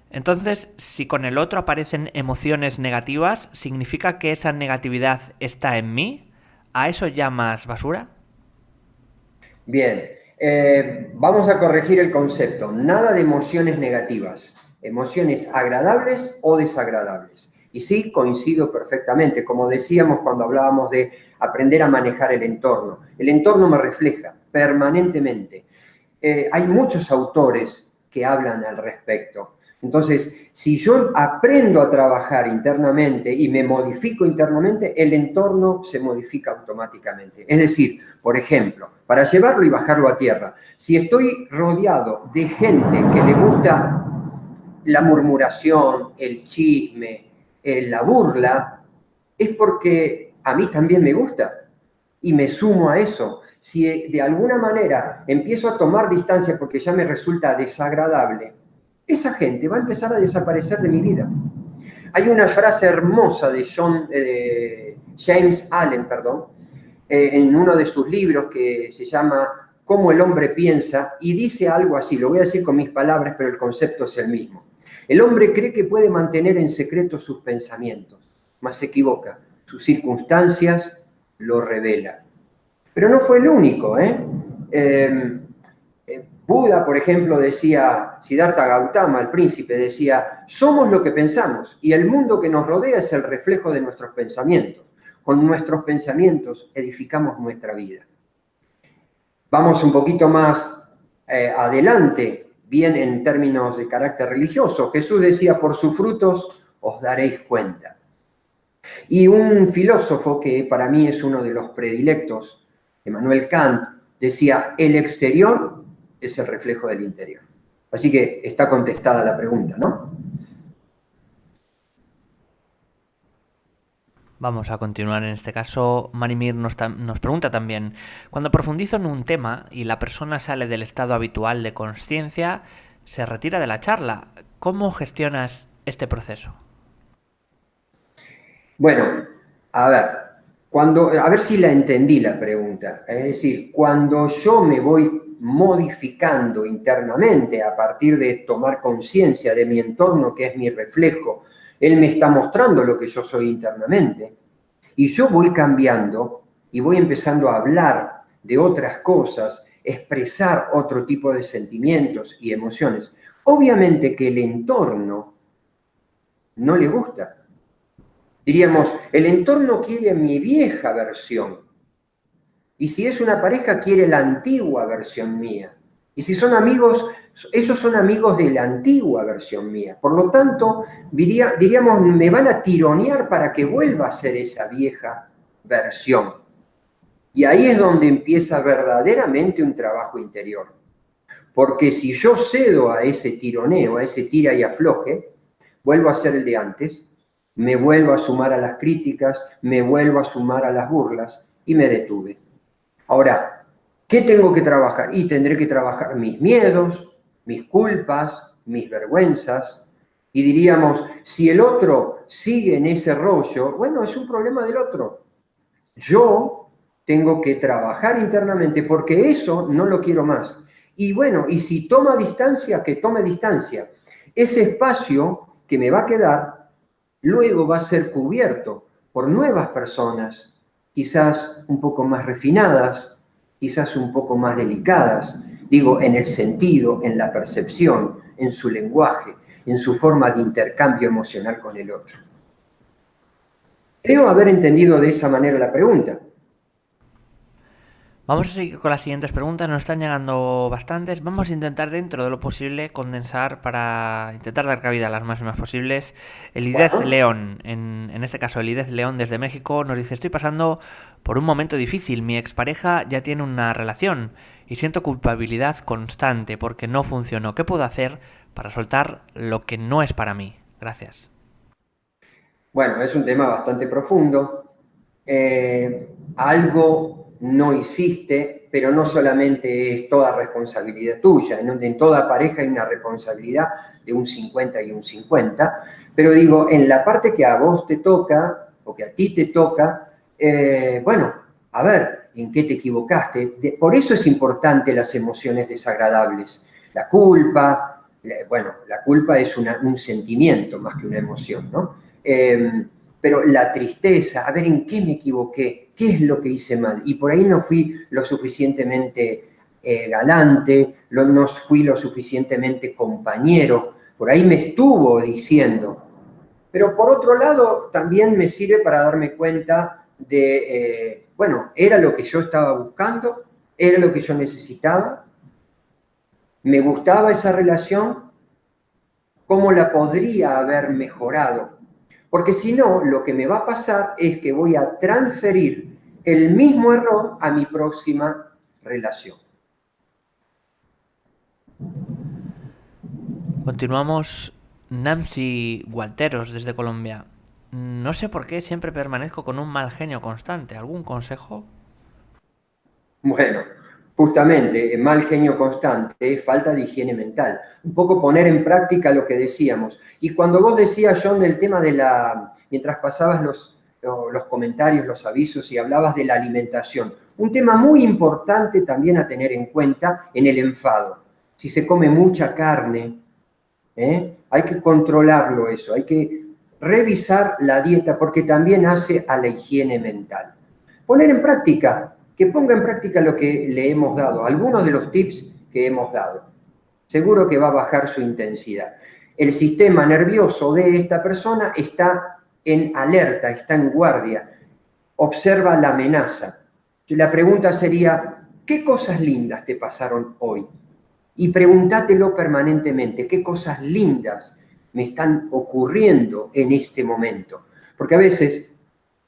Entonces, si con el otro aparecen emociones negativas, ¿significa que esa negatividad está en mí? ¿A eso llamas basura? Bien, vamos a corregir el concepto. Nada de emociones negativas, emociones agradables o desagradables. Y sí, coincido perfectamente, como decíamos cuando hablábamos de aprender a manejar el entorno. El entorno me refleja permanentemente. Hay muchos autores que hablan al respecto. Entonces, si yo aprendo a trabajar internamente y me modifico internamente, el entorno se modifica automáticamente. Es decir, por ejemplo, para llevarlo y bajarlo a tierra, si estoy rodeado de gente que le gusta la murmuración, el chisme, la burla, es porque a mí también me gusta y me sumo a eso. Si de alguna manera empiezo a tomar distancia porque ya me resulta desagradable, esa gente va a empezar a desaparecer de mi vida. Hay una frase hermosa de James Allen, en uno de sus libros que se llama Cómo el hombre piensa, y dice algo así, lo voy a decir con mis palabras, pero el concepto es el mismo. El hombre cree que puede mantener en secreto sus pensamientos, mas se equivoca. Sus circunstancias lo revelan. Pero no fue el único, Buda, por ejemplo, decía, Siddhartha Gautama, el príncipe, decía, somos lo que pensamos y el mundo que nos rodea es el reflejo de nuestros pensamientos. Con nuestros pensamientos edificamos nuestra vida. Vamos un poquito más adelante, bien en términos de carácter religioso. Jesús decía, por sus frutos os daréis cuenta. Y un filósofo que para mí es uno de los predilectos, Immanuel Kant, decía, el exterior es el reflejo del interior. Así que está contestada la pregunta, ¿no? Vamos a continuar en este caso. Marimir nos pregunta también, cuando profundizo en un tema y la persona sale del estado habitual de consciencia, se retira de la charla, ¿cómo gestionas este proceso? Bueno, a ver si la entendí la pregunta. Es decir, cuando yo me voy modificando internamente a partir de tomar conciencia de mi entorno, que es mi reflejo, él me está mostrando lo que yo soy internamente, y yo voy cambiando y voy empezando a hablar de otras cosas, expresar otro tipo de sentimientos y emociones. Obviamente que el entorno no le gusta. Diríamos, el entorno quiere mi vieja versión. Y si es una pareja, quiere la antigua versión mía. Y si son amigos, ellos son amigos de la antigua versión mía. Por lo tanto, diríamos, me van a tironear para que vuelva a ser esa vieja versión. Y ahí es donde empieza verdaderamente un trabajo interior. Porque si yo cedo a ese tironeo, a ese tira y afloje, vuelvo a ser el de antes, me vuelvo a sumar a las críticas, me vuelvo a sumar a las burlas y me detuve. Ahora, ¿qué tengo que trabajar? Y tendré que trabajar mis miedos, mis culpas, mis vergüenzas. Y diríamos, si el otro sigue en ese rollo, bueno, es un problema del otro. Yo tengo que trabajar internamente porque eso no lo quiero más. Y bueno, y si toma distancia, que tome distancia. Ese espacio que me va a quedar, luego va a ser cubierto por nuevas personas, quizás un poco más refinadas, quizás un poco más delicadas, digo, en el sentido, en la percepción, en su lenguaje, en su forma de intercambio emocional con el otro. Creo haber entendido de esa manera la pregunta. Vamos a seguir con las siguientes preguntas, nos están llegando bastantes. Vamos a intentar dentro de lo posible condensar para intentar dar cabida a las máximas posibles. Elidez León, en este caso Elidez León desde México, nos dice, estoy pasando por un momento difícil, mi expareja ya tiene una relación y siento culpabilidad constante porque no funcionó. ¿Qué puedo hacer para soltar lo que no es para mí? Gracias. Bueno, es un tema bastante profundo. Algo no hiciste, pero no solamente es toda responsabilidad tuya. En toda pareja hay una responsabilidad de un 50 y un 50. Pero digo, en la parte que a vos te toca, o que a ti te toca, bueno, a ver, ¿en qué te equivocaste? Por eso es importante las emociones desagradables. La culpa, bueno, la culpa es un sentimiento más que una emoción, ¿no? Pero la tristeza, a ver en qué me equivoqué, qué es lo que hice mal. Y por ahí no fui lo suficientemente galante, no fui lo suficientemente compañero, por ahí me estuvo diciendo. Pero por otro lado, también me sirve para darme cuenta de, bueno, era lo que yo estaba buscando, era lo que yo necesitaba, me gustaba esa relación, ¿cómo la podría haber mejorado? Porque si no, lo que me va a pasar es que voy a transferir el mismo error a mi próxima relación. Continuamos. Nancy Gualteros desde Colombia. No sé por qué siempre permanezco con un mal genio constante. ¿Algún consejo? Bueno, justamente, mal genio constante es falta de higiene mental. Un poco poner en práctica lo que decíamos. Y cuando vos decías, John, del tema de mientras pasabas los comentarios, los avisos y hablabas de la alimentación, un tema muy importante también a tener en cuenta en el enfado. Si se come mucha carne, hay que controlarlo eso, hay que revisar la dieta porque también hace a la higiene mental. Poner en práctica, que ponga en práctica lo que le hemos dado, algunos de los tips que hemos dado. Seguro que va a bajar su intensidad. El sistema nervioso de esta persona está en alerta, está en guardia, observa la amenaza. La pregunta sería, ¿qué cosas lindas te pasaron hoy? Y pregúntatelo permanentemente, ¿qué cosas lindas me están ocurriendo en este momento? Porque a veces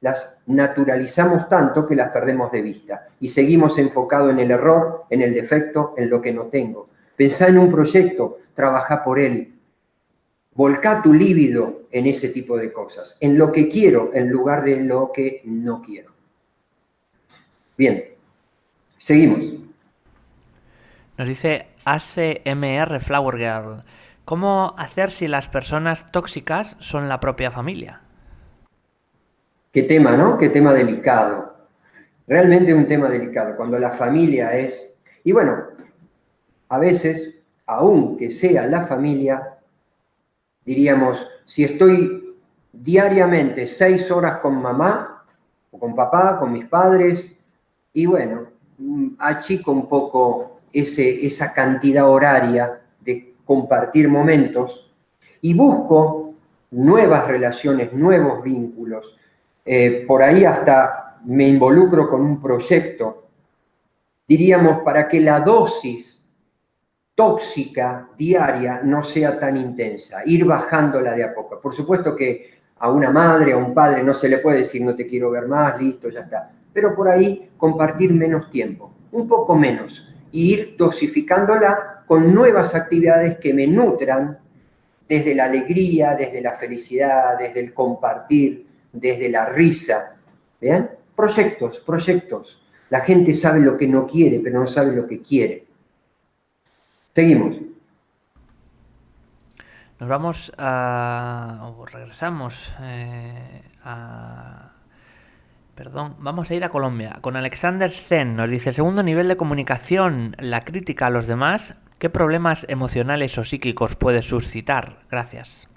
las naturalizamos tanto que las perdemos de vista y seguimos enfocados en el error, en el defecto, en lo que no tengo. Pensá en un proyecto, trabajá por él. Volcá tu líbido en ese tipo de cosas, en lo que quiero en lugar de lo que no quiero. Bien, seguimos. Nos dice ASMR Flower Girl. ¿Cómo hacer si las personas tóxicas son la propia familia? Qué tema, ¿no? Qué tema delicado. Realmente un tema delicado, cuando la familia es... Y bueno, a veces, aunque sea la familia, diríamos, si estoy diariamente 6 horas con mamá o con papá, con mis padres, y bueno, achico un poco esa cantidad horaria de compartir momentos y busco nuevas relaciones, nuevos vínculos. Por ahí hasta me involucro con un proyecto, diríamos, para que la dosis tóxica diaria no sea tan intensa, ir bajándola de a poco. Por supuesto que a una madre, a un padre no se le puede decir no te quiero ver más, listo, ya está. Pero por ahí compartir menos tiempo, un poco menos, y ir dosificándola con nuevas actividades que me nutran desde la alegría, desde la felicidad, desde el compartir, desde la risa. ¿Bien? Proyectos, proyectos. La gente sabe lo que no quiere, pero no sabe lo que quiere. Seguimos. Nos vamos a... o regresamos a... Perdón, vamos a ir a Colombia. Con Alexander Zen nos dice, segundo nivel de comunicación, la crítica a los demás, ¿qué problemas emocionales o psíquicos puede suscitar? Gracias.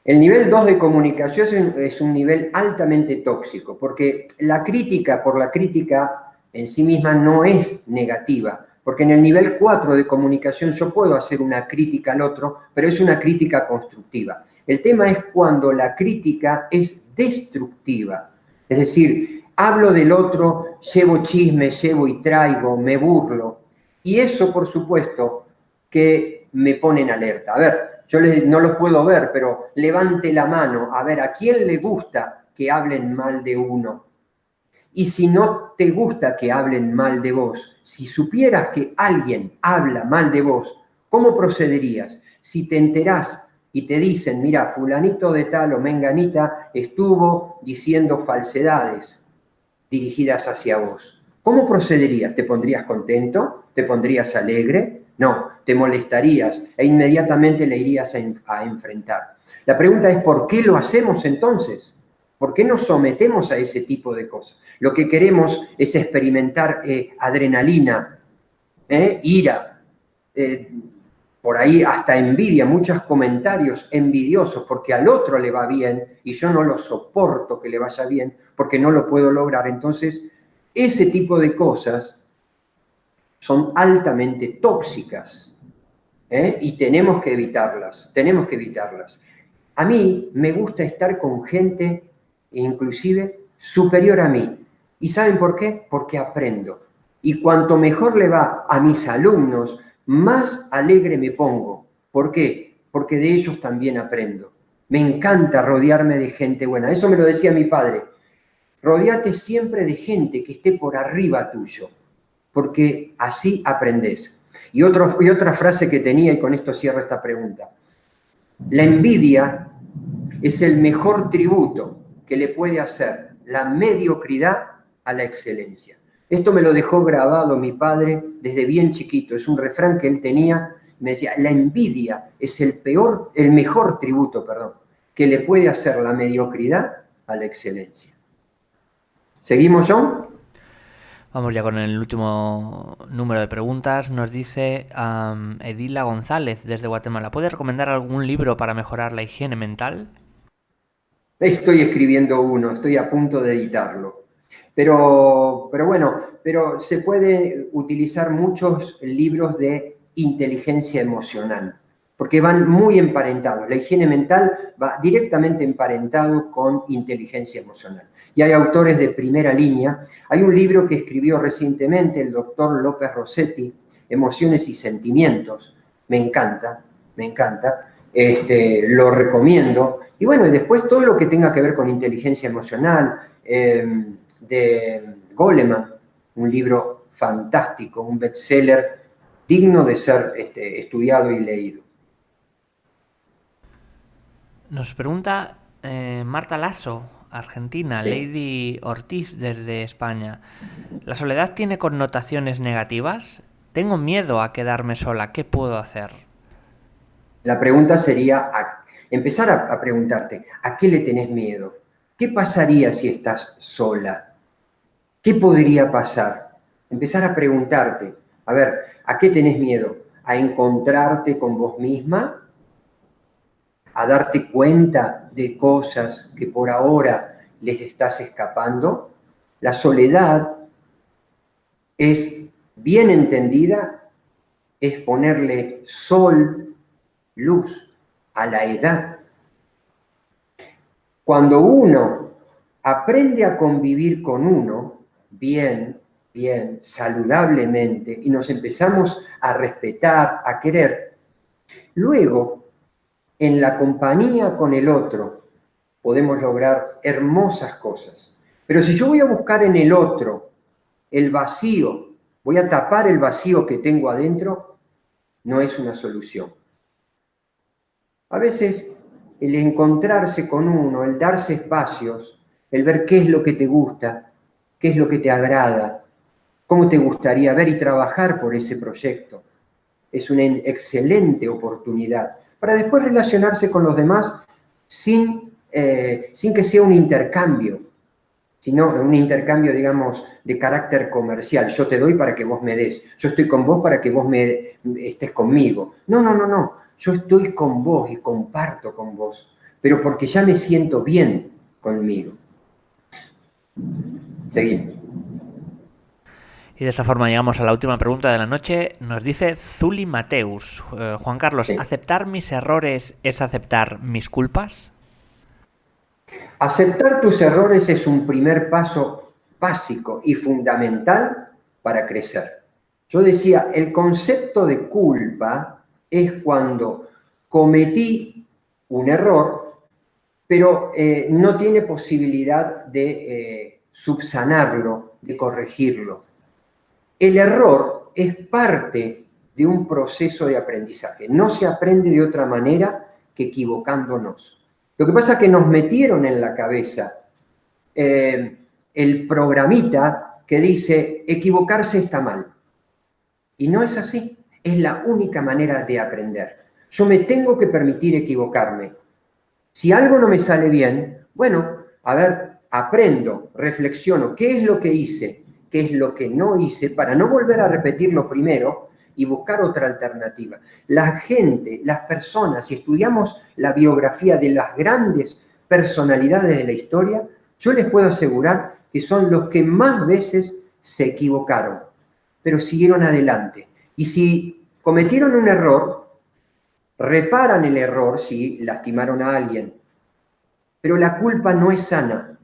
El nivel 2 de comunicación es un nivel altamente tóxico, porque la crítica por la crítica en sí misma no es negativa, porque en el nivel 4 de comunicación yo puedo hacer una crítica al otro, pero es una crítica constructiva. El tema es cuando la crítica es destructiva, es decir, hablo del otro, llevo chisme, llevo y traigo, me burlo, y eso, por supuesto, que me pone en alerta. A ver, yo no los puedo ver, pero levante la mano, a ver, ¿a quién le gusta que hablen mal de uno? Y si no te gusta que hablen mal de vos, si supieras que alguien habla mal de vos, ¿cómo procederías? Si te enterás y te dicen, mira, fulanito de tal o menganita estuvo diciendo falsedades dirigidas hacia vos, ¿cómo procederías? ¿Te pondrías contento? ¿Te pondrías alegre? No, te molestarías e inmediatamente le irías a enfrentar. La pregunta es, ¿por qué lo hacemos entonces? ¿Por qué nos sometemos a ese tipo de cosas? Lo que queremos es experimentar adrenalina, ira, por ahí hasta envidia, muchos comentarios envidiosos porque al otro le va bien y yo no lo soporto que le vaya bien porque no lo puedo lograr. Entonces, ese tipo de cosas son altamente tóxicas, y tenemos que evitarlas, tenemos que evitarlas. A mí me gusta estar con gente inclusive superior a mí. ¿Y saben por qué? Porque aprendo. Y cuanto mejor le va a mis alumnos, más alegre me pongo. ¿Por qué? Porque de ellos también aprendo. Me encanta rodearme de gente buena. Eso me lo decía mi padre. Rodéate siempre de gente que esté por arriba tuyo, porque así aprendés. Y otra frase que tenía, y con esto cierro esta pregunta. La envidia es el mejor tributo que le puede hacer la mediocridad a la excelencia. Esto me lo dejó grabado mi padre desde bien chiquito. Es un refrán que él tenía. Me decía, la envidia es el mejor tributo, que le puede hacer la mediocridad a la excelencia. ¿Seguimos, John? Vamos ya con el último número de preguntas. Nos dice Edila González desde Guatemala. ¿Puede recomendar algún libro para mejorar la higiene mental? Estoy escribiendo uno, estoy a punto de editarlo. Pero se pueden utilizar muchos libros de inteligencia emocional, porque van muy emparentados. La higiene mental va directamente emparentado con inteligencia emocional. Y hay autores de primera línea. Hay un libro que escribió recientemente el doctor López Rossetti, Emociones y Sentimientos. Me encanta, lo recomiendo. Y bueno, y después todo lo que tenga que ver con inteligencia emocional, de Goleman, un libro fantástico, un bestseller digno de ser estudiado y leído. Nos pregunta Marta Lasso, Argentina, Sí. Lady Ortiz desde España. ¿La soledad tiene connotaciones negativas? Tengo miedo a quedarme sola. ¿Qué puedo hacer? La pregunta sería empezar a preguntarte, ¿a qué le tenés miedo? ¿Qué pasaría si estás sola? ¿Qué podría pasar? Empezar a preguntarte, a ver, ¿a qué tenés miedo? ¿A encontrarte con vos misma? ¿A darte cuenta de cosas que por ahora les estás escapando? La soledad es, bien entendida, es ponerle sol, luz a la edad. Cuando uno aprende a convivir con uno, bien, saludablemente, y nos empezamos a respetar, a querer, luego, en la compañía con el otro, podemos lograr hermosas cosas. Pero si yo voy a buscar en el otro el vacío, voy a tapar el vacío que tengo adentro, no es una solución. A veces el encontrarse con uno, el darse espacios, el ver qué es lo que te gusta, qué es lo que te agrada, cómo te gustaría ver y trabajar por ese proyecto, es una excelente oportunidad para después relacionarse con los demás sin que sea un intercambio, sino un intercambio, digamos, de carácter comercial. Yo te doy para que vos me des. Yo estoy con vos para que vos estés conmigo. No. Yo estoy con vos y comparto con vos, pero porque ya me siento bien conmigo. Seguimos. Y de esta forma llegamos a la última pregunta de la noche. Nos dice Zuli Mateus. Juan Carlos, Sí. ¿aceptar mis errores es aceptar mis culpas? Aceptar tus errores es un primer paso básico y fundamental para crecer. Yo decía, el concepto de culpa es cuando cometí un error, pero no tiene posibilidad de subsanarlo, de corregirlo. El error es parte de un proceso de aprendizaje. No se aprende de otra manera que equivocándonos. Lo que pasa es que nos metieron en la cabeza el programita que dice equivocarse está mal. Y no es así. Es la única manera de aprender. Yo me tengo que permitir equivocarme. Si algo no me sale bien, bueno, a ver, aprendo, reflexiono, ¿qué es lo que hice? ¿Qué es lo que no hice? Para no volver a repetir lo primero y buscar otra alternativa. La gente, las personas, si estudiamos la biografía de las grandes personalidades de la historia, yo les puedo asegurar que son los que más veces se equivocaron, pero siguieron adelante. Y si cometieron un error, reparan el error si lastimaron a alguien. Pero la culpa no es sana.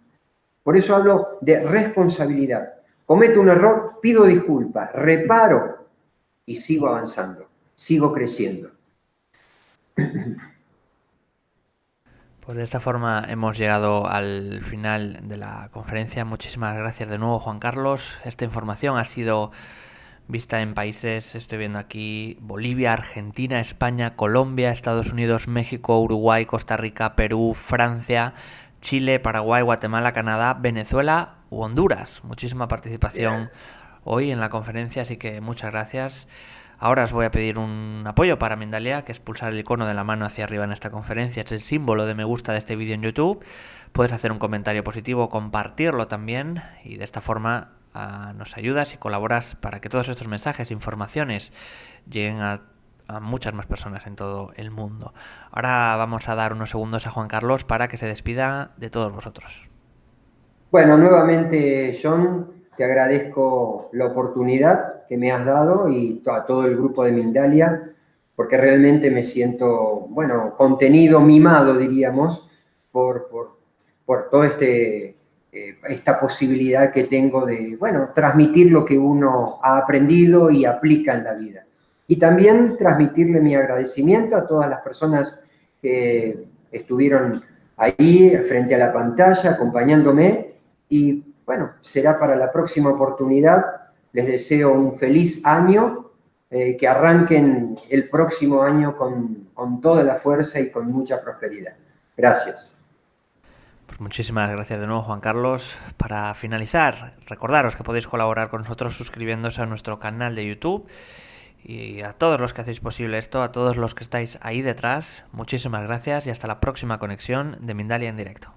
Por eso hablo de responsabilidad. Cometo un error, pido disculpas, reparo y sigo avanzando, sigo creciendo. Pues de esta forma hemos llegado al final de la conferencia. Muchísimas gracias de nuevo, Juan Carlos. Esta información ha sido vista en países, estoy viendo aquí, Bolivia, Argentina, España, Colombia, Estados Unidos, México, Uruguay, Costa Rica, Perú, Francia, Chile, Paraguay, Guatemala, Canadá, Venezuela u Honduras. Muchísima participación hoy en la conferencia, así que muchas gracias. Ahora os voy a pedir un apoyo para Mindalia, que es pulsar el icono de la mano hacia arriba en esta conferencia. Es el símbolo de me gusta de este vídeo en YouTube. Puedes hacer un comentario positivo, compartirlo también, y de esta forma nos ayudas y colaboras para que todos estos mensajes, informaciones, lleguen a muchas más personas en todo el mundo. Ahora vamos a dar unos segundos a Juan Carlos para que se despida de todos vosotros. Bueno, nuevamente, John, te agradezco la oportunidad que me has dado y a todo el grupo de Mindalia, porque realmente me siento, bueno, contenido, mimado, diríamos, por todo esta posibilidad que tengo de, bueno, transmitir lo que uno ha aprendido y aplica en la vida. Y también transmitirle mi agradecimiento a todas las personas que estuvieron ahí frente a la pantalla acompañándome. Y bueno, será para la próxima oportunidad. Les deseo un feliz año, que arranquen el próximo año con toda la fuerza y con mucha prosperidad. Gracias. Pues muchísimas gracias de nuevo, Juan Carlos. Para finalizar, recordaros que podéis colaborar con nosotros suscribiéndose a nuestro canal de YouTube. Y a todos los que hacéis posible esto, a todos los que estáis ahí detrás, muchísimas gracias y hasta la próxima conexión de Mindalia en directo.